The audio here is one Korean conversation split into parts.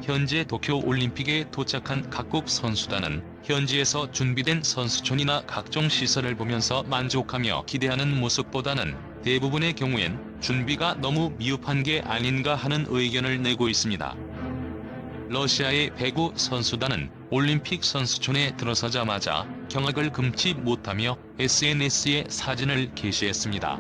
현재 도쿄 올림픽에 도착한 각국 선수단은 현지에서 준비된 선수촌이나 각종 시설을 보면서 만족하며 기대하는 모습보다는 대부분의 경우엔 준비가 너무 미흡한 게 아닌가 하는 의견을 내고 있습니다. 러시아의 배구 선수단은 올림픽 선수촌에 들어서자마자 경악을 금치 못하며 SNS에 사진을 게시했습니다.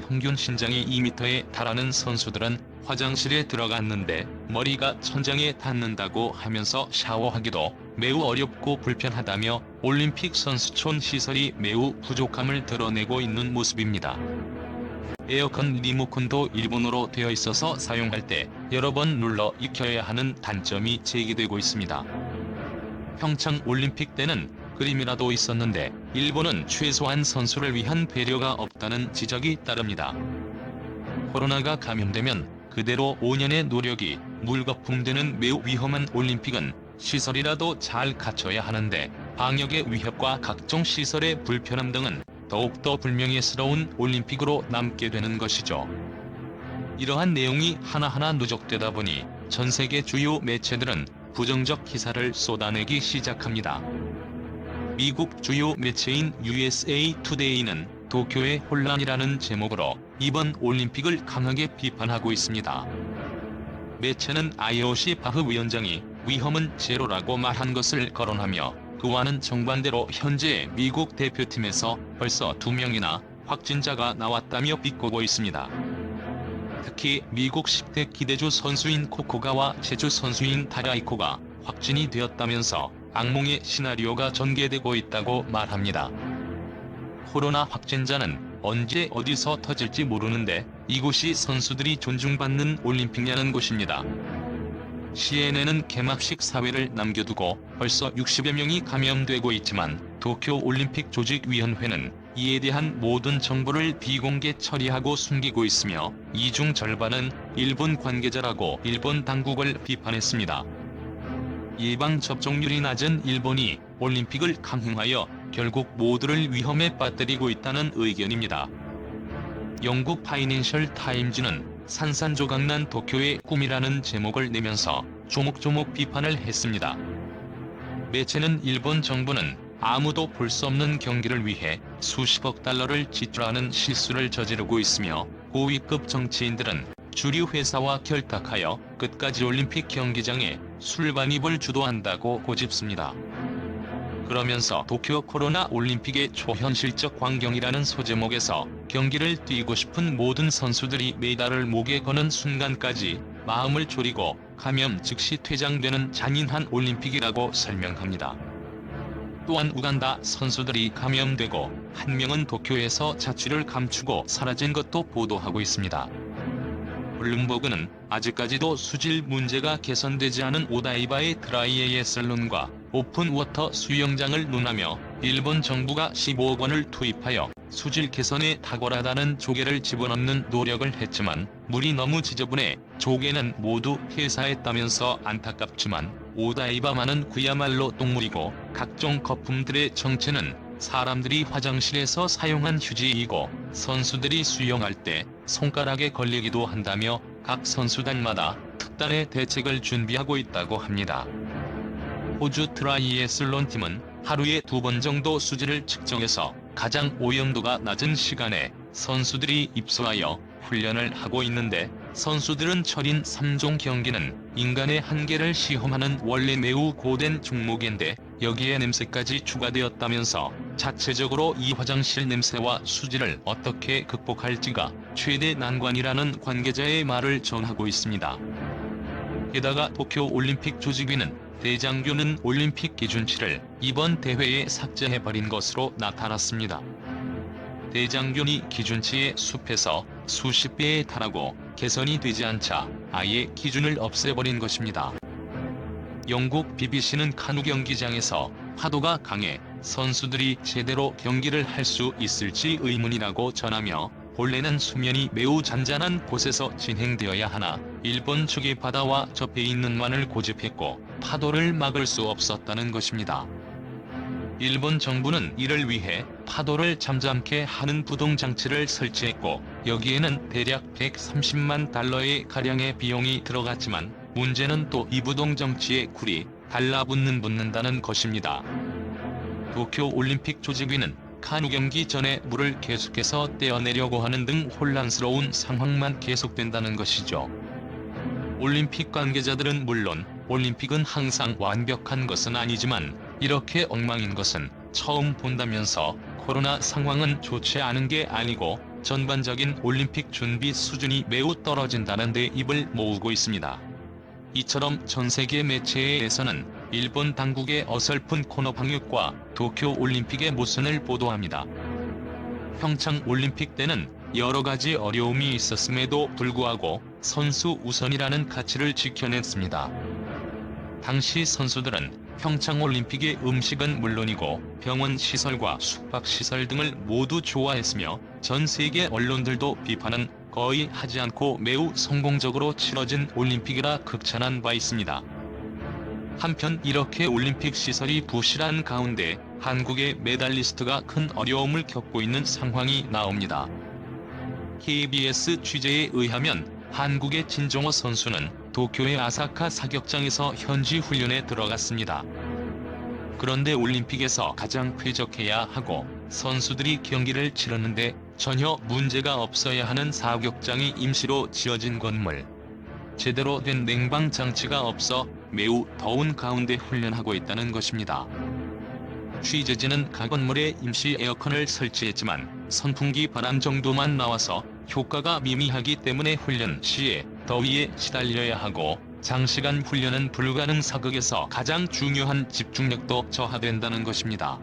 평균 신장이 2m에 달하는 선수들은 화장실에 들어갔는데 머리가 천장에 닿는다고 하면서 샤워하기도 매우 어렵고 불편하다며 올림픽 선수촌 시설이 매우 부족함을 드러내고 있는 모습입니다. 에어컨 리모컨도 일본어로 되어 있어서 사용할 때 여러 번 눌러 익혀야 하는 단점이 제기되고 있습니다. 평창 올림픽 때는 그림이라도 있었는데 일본은 최소한 선수를 위한 배려가 없다는 지적이 따릅니다. 코로나가 감염되면 그대로 5년의 노력이 물거품되는 매우 위험한 올림픽은 시설이라도 잘 갖춰야 하는데 방역의 위협과 각종 시설의 불편함 등은 더욱더 불명예스러운 올림픽으로 남게 되는 것이죠. 이러한 내용이 하나하나 누적되다 보니 전 세계 주요 매체들은 부정적 기사를 쏟아내기 시작합니다. 미국 주요 매체인 USA Today는 도쿄의 혼란이라는 제목으로 이번 올림픽을 강하게 비판하고 있습니다. 매체는 IOC 바흐 위원장이 위험은 제로라고 말한 것을 거론하며 그와는 정반대로 현재 미국 대표팀에서 벌써 2명이나 확진자가 나왔다며 비꼬고 있습니다. 특히 미국 10대 기대주 선수인 코코가와 제주 선수인 다라이코가 확진이 되었다면서 악몽의 시나리오가 전개되고 있다고 말합니다. 코로나 확진자는 언제 어디서 터질지 모르는데 이곳이 선수들이 존중받는 올림픽이냐는 곳입니다. CNN은 개막식 사회를 남겨두고 벌써 60여 명이 감염되고 있지만 도쿄올림픽 조직위원회는 이에 대한 모든 정보를 비공개 처리하고 숨기고 있으며 이 중 절반은 일본 관계자라고 일본 당국을 비판했습니다. 예방접종률이 낮은 일본이 올림픽을 강행하여 결국 모두를 위험에 빠뜨리고 있다는 의견입니다. 영국 파이낸셜 타임즈는 산산조각난 도쿄의 꿈이라는 제목을 내면서 조목조목 비판을 했습니다. 매체는 일본 정부는 아무도 볼 수 없는 경기를 위해 수십억 달러를 지출하는 실수를 저지르고 있으며 고위급 정치인들은 주류 회사와 결탁하여 끝까지 올림픽 경기장에 술반입을 주도한다고 고집습니다. 그러면서 도쿄 코로나 올림픽의 초현실적 광경이라는 소제목에서 경기를 뛰고 싶은 모든 선수들이 메달을 목에 거는 순간까지 마음을 졸이고 감염 즉시 퇴장되는 잔인한 올림픽이라고 설명합니다. 또한 우간다 선수들이 감염되고 한 명은 도쿄에서 자취를 감추고 사라진 것도 보도하고 있습니다. 블룸버그는 아직까지도 수질 문제가 개선되지 않은 오다이바의 드라이에이의 셀론과 오픈워터 수영장을 논하며 일본 정부가 15억 원을 투입하여 수질 개선에 탁월하다는 조개를 집어넣는 노력을 했지만 물이 너무 지저분해 조개는 모두 폐사했다면서 안타깝지만 오다이바만은 그야말로 똥물이고 각종 거품들의 정체는 사람들이 화장실에서 사용한 휴지이고 선수들이 수영할 때 손가락에 걸리기도 한다며 각 선수단마다 특단의 대책을 준비하고 있다고 합니다. 호주 트라이애슬론 팀은 하루에 2번 정도 수질을 측정해서 가장 오염도가 낮은 시간에 선수들이 입소하여 훈련을 하고 있는데 선수들은 철인 3종 경기는 인간의 한계를 시험하는 원래 매우 고된 종목인데 여기에 냄새까지 추가되었다면서 자체적으로 이 화장실 냄새와 수질을 어떻게 극복할지가 최대 난관이라는 관계자의 말을 전하고 있습니다. 게다가 도쿄올림픽 조직위는 대장균은 올림픽 기준치를 이번 대회에 삭제해버린 것으로 나타났습니다. 대장균이 기준치의 숲에서 수십 배에 달하고 개선이 되지 않자 아예 기준을 없애버린 것입니다. 영국 BBC는 카누 경기장에서 파도가 강해 선수들이 제대로 경기를 할 수 있을지 의문이라고 전하며 본래는 수면이 매우 잔잔한 곳에서 진행되어야 하나 일본 측의 바다와 접해 있는 만을 고집했고 파도를 막을 수 없었다는 것입니다. 일본 정부는 이를 위해 파도를 잠잠케 하는 부동장치를 설치했고 여기에는 대략 130만 달러의 가량의 비용이 들어갔지만 문제는 또 이부동 정치의 굴이 달라붙는다는 것입니다. 도쿄 올림픽 조직위는 칸 경기 전에 물을 계속해서 떼어내려고 하는 등 혼란스러운 상황만 계속된다는 것이죠. 올림픽 관계자들은 물론 올림픽은 항상 완벽한 것은 아니지만 이렇게 엉망인 것은 처음 본다면서 코로나 상황은 좋지 않은 게 아니고 전반적인 올림픽 준비 수준이 매우 떨어진다는 데 입을 모으고 있습니다. 이처럼 전세계 매체에서는 일본 당국의 어설픈 코너 방역과 도쿄 올림픽의 모순을 보도합니다. 평창 올림픽 때는 여러 가지 어려움이 있었음에도 불구하고 선수 우선이라는 가치를 지켜냈습니다. 당시 선수들은 평창 올림픽의 음식은 물론이고 병원 시설과 숙박 시설 등을 모두 좋아했으며 전 세계 언론들도 비판은 거의 하지 않고 매우 성공적으로 치러진 올림픽이라 극찬한 바 있습니다. 한편 이렇게 올림픽 시설이 부실한 가운데 한국의 메달리스트가 큰 어려움을 겪고 있는 상황이 나옵니다. KBS 취재에 의하면 한국의 진종호 선수는 도쿄의 아사카 사격장에서 현지 훈련에 들어갔습니다. 그런데 올림픽에서 가장 쾌적해야 하고 선수들이 경기를 치르는데 전혀 문제가 없어야 하는 사격장이 임시로 지어진 건물. 제대로 된 냉방 장치가 없어 매우 더운 가운데 훈련하고 있다는 것입니다. 취재진은 각 건물에 임시 에어컨을 설치했지만 선풍기 바람 정도만 나와서 효과가 미미하기 때문에 훈련 시에 더위에 시달려야 하고 장시간 훈련은 불가능 사극에서 가장 중요한 집중력도 저하된다는 것입니다.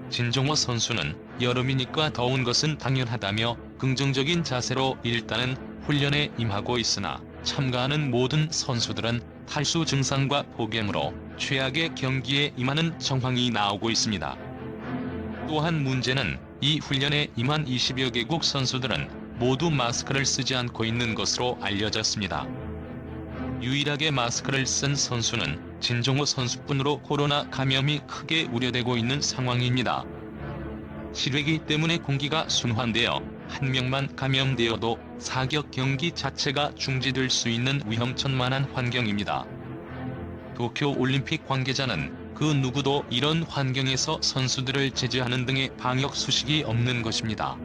진종호 선수는 여름이니까 더운 것은 당연하다며 긍정적인 자세로 일단은 훈련에 임하고 있으나 참가하는 모든 선수들은 탈수 증상과 폭염으로 최악의 경기에 임하는 정황이 나오고 있습니다. 또한 문제는 이 훈련에 임한 20여 개국 선수들은 모두 마스크를 쓰지 않고 있는 것으로 알려졌습니다. 유일하게 마스크를 쓴 선수는 진종호 선수뿐으로 코로나 감염이 크게 우려되고 있는 상황입니다. 실외기 때문에 공기가 순환되어 한 명만 감염되어도 사격 경기 자체가 중지될 수 있는 위험천만한 환경입니다. 도쿄 올림픽 관계자는 그 누구도 이런 환경에서 선수들을 제재하는 등의 방역 수식이 없는 것입니다.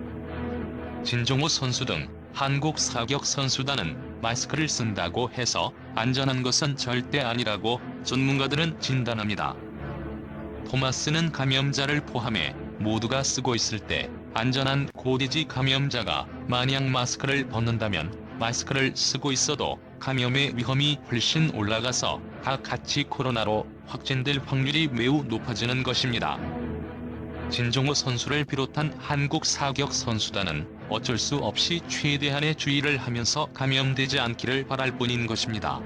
진종호 선수 등 한국 사격 선수단은 마스크를 쓴다고 해서 안전한 것은 절대 아니라고 전문가들은 진단합니다. 토마스는 감염자를 포함해 모두가 쓰고 있을 때 안전한 고대지 감염자가 만약 마스크를 벗는다면 마스크를 쓰고 있어도 감염의 위험이 훨씬 올라가서 다 같이 코로나로 확진될 확률이 매우 높아지는 것입니다. 진종호 선수를 비롯한 한국 사격 선수단은 어쩔 수 없이 최대한의 주의를 하면서 감염되지 않기를 바랄 뿐인 것입니다.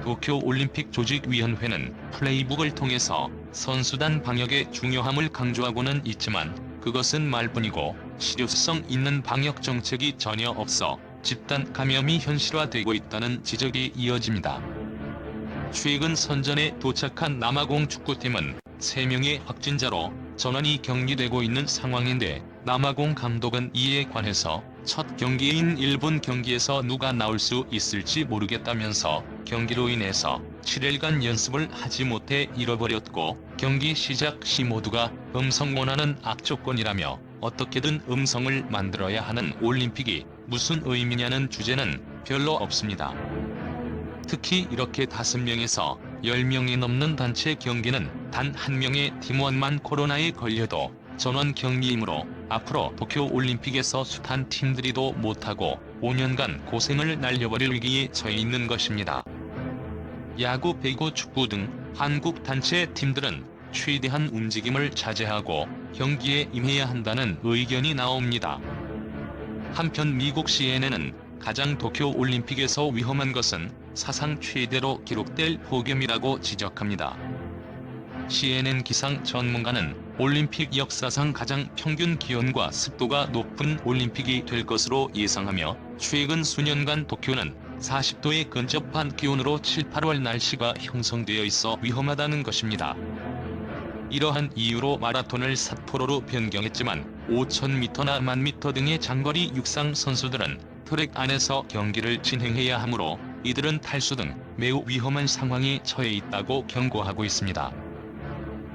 도쿄 올림픽 조직위원회는 플레이북을 통해서 선수단 방역의 중요함을 강조하고는 있지만 그것은 말뿐이고 실효성 있는 방역 정책이 전혀 없어 집단 감염이 현실화되고 있다는 지적이 이어집니다. 최근 선전에 도착한 남아공 축구팀은 3명의 확진자로 전원이 격리되고 있는 상황인데 남아공 감독은 이에 관해서 첫 경기인 일본 경기에서 누가 나올 수 있을지 모르겠다면서 경기로 인해서 7일간 연습을 하지 못해 잃어버렸고 경기 시작 시 모두가 음성 원하는 악조건이라며 어떻게든 음성을 만들어야 하는 올림픽이 무슨 의미냐는 주제는 별로 없습니다. 특히 이렇게 5명에서 10명이 넘는 단체 경기는 단 1명의 팀원만 코로나에 걸려도 전원 격리이므로 앞으로 도쿄 올림픽에서 숱한 팀들이도 못하고 5년간 고생을 날려버릴 위기에 처해 있는 것입니다. 야구, 배구, 축구 등 한국 단체 팀들은 최대한 움직임을 자제하고 경기에 임해야 한다는 의견이 나옵니다. 한편 미국 CNN은 가장 도쿄 올림픽에서 위험한 것은 사상 최대로 기록될 폭염이라고 지적합니다. CNN 기상 전문가는 올림픽 역사상 가장 평균 기온과 습도가 높은 올림픽이 될 것으로 예상하며 최근 수년간 도쿄는 40도에 근접한 기온으로 7, 8월 날씨가 형성되어 있어 위험하다는 것입니다. 이러한 이유로 마라톤을 삿포로로 변경했지만 5,000m나 10,000m 등의 장거리 육상 선수들은 트랙 안에서 경기를 진행해야 하므로 이들은 탈수 등 매우 위험한 상황에 처해 있다고 경고하고 있습니다.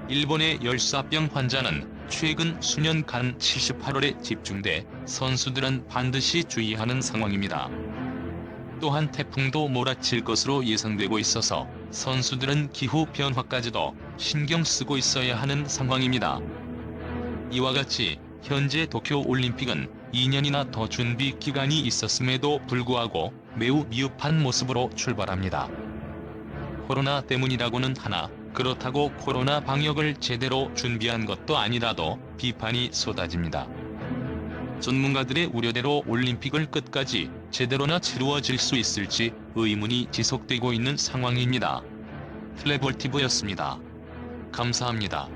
일본의 열사병 환자는 최근 수년간 78월에 집중돼 선수들은 반드시 주의하는 상황입니다. 또한 태풍도 몰아칠 것으로 예상되고 있어서 선수들은 기후 변화까지도 신경 쓰고 있어야 하는 상황입니다. 이와 같이 현재 도쿄 올림픽은 2년이나 더 준비 기간이 있었음에도 불구하고 매우 미흡한 모습으로 출발합니다. 코로나 때문이라고는 하나 그렇다고 코로나 방역을 제대로 준비한 것도 아니라도 비판이 쏟아집니다. 전문가들의 우려대로 올림픽을 끝까지 제대로나 치루어질 수 있을지 의문이 지속되고 있는 상황입니다. 플레볼티브였습니다. 감사합니다.